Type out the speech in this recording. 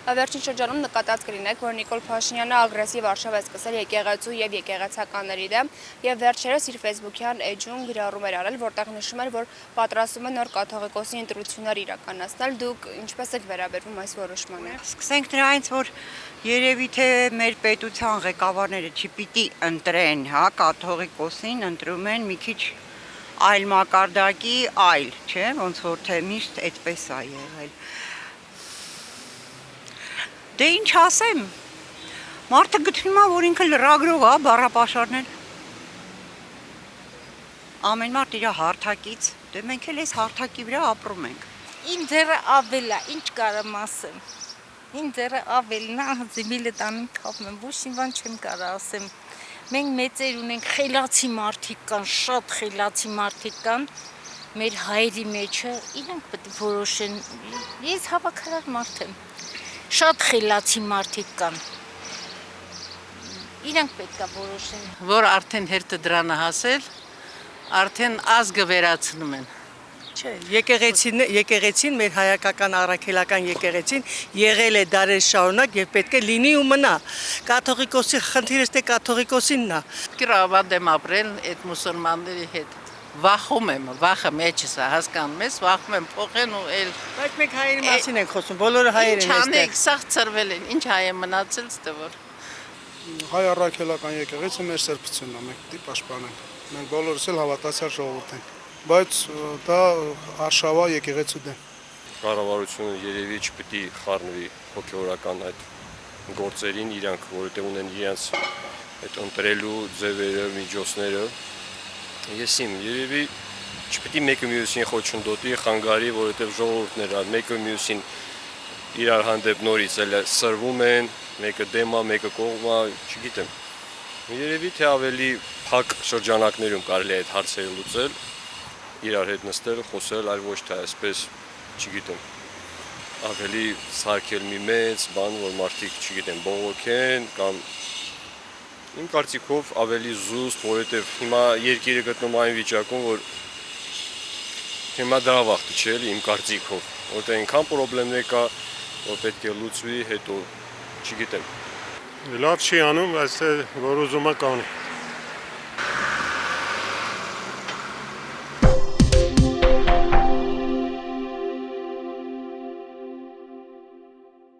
Վերջին շրջանում նկատած կլինեք, որ Նիկոլ Փաշինյանը ագրեսիվ արշավ է սկսել եկեղեցու եւ եկեղեցականների դեմ եւ վերջերս իր Facebook-յան էջում գրառում էր արել, որտեղ նշում էր, որ պատրաստում է նոր կաթողիկոսի ընտրություններ իրականացնել։ Դուք ինչպես եք վերաբերվում այս որոշմանը։ Սկսենք նրանից, որ երևի թե մեր պետության ղեկավարները չպիտի ընտրեն, հա, կաթողիկոսին ընտրում են մի քիչ այլ մակարդակի, այլ, չէ, ոնց որ թե միշտ այդպես է եղել։ Դե ինչ ասեմ, մարդը գտնում է, որ ինքը լրագրող է, բառապաշարներ։ Ամեն մարդ իր հարթակից, դե մենք էլ այս հարթակի վրա ապրում ենք։ Ինձ դեռ ավել է, ինչ կարամ ասեմ։ Ինձ դեռ ավելն է, զիբիլը տանում թափում եմ, ոչ մի բան չեմ կարող ասեմ։ Մենք մեծեր ունենք, խելացի մարդիկ կան, շատ խելացի մարդիկ կան, մեր հայերի մեջը, իրանք պետք է որոշեն։ Ես հավաքարար մարդ եմ, շատ խելացի մարդիկ կան, իրանք պետք է որոշեն։ Որ արդեն հերթը դրան է հասել, արդեն ազգը վերացնում են։ Չէ, եկեղեցին, մեր հայկական առաքելական եկեղեցին եղել է դարեր շարունակ եւ պետք է լինի ու մնա։ Կաթողիկոսի խնդիրը թե կաթողիկոսինն է։ Գրավად եմ ապրել այդ մուսուլմանների հետ։ Վախում եմ, վախը մեջս է, հասկանում ես, վախում եմ փոխեն ու էլ։ Բայց մենք հայերի մասին ենք խոսում, բոլորը հայեր են այստեղ։ Ինչ անենք, սաղ ծրվել են, ինչ հայ է մնացել ստե որ։ Հայ առաքելական եկեղեցը մեր սրբությունն է, մենք դի պաշտպանենք։ Մենք բոլորս էլ հավատացյալ ժողովուրդ ենք։ Բայց դա արշավա եկեղեցու դեմ։ Կառավարությունը երևի չպիտի խառնվի հոգեորական այդ գործերին իրանք, որովհետև ունեն իրենց այդ ընտրելու ձևերը, միջոցները։ Ես երևի չպիտի մեկը մյուսին խոչընդոտի, խանգարի, որովհետև ժողովուրդն էր, մեկը մյուսին իրար հանդեպ նորից էլ սրվում են, մեկը դեմ է, մեկը կողմ է, չգիտեմ։ Երևի թե ավելի փակ շրջանակներում կարելի է այդ հարցերը լուծել, իրար հետ նստել, խոսել, այլ ոչ թե այսպես, չգիտեմ, ավելի սարքել մի մեծ բան, որ մարդիկ, չգիտեմ, բողոքեն կամ իմ կարծիքով ավելի զուսպ, որովհետև հիմա երկիրը գտնում այն վիճակում, որ հիմա դրա վախտը չէ, իմ կարծիքով, որտեղ այնքան պրոբլեմներ կա, որ պետք է լուծվի, հետո, չգիտեմ։ Լավ չի անում, բայց որ ուզում է կանի։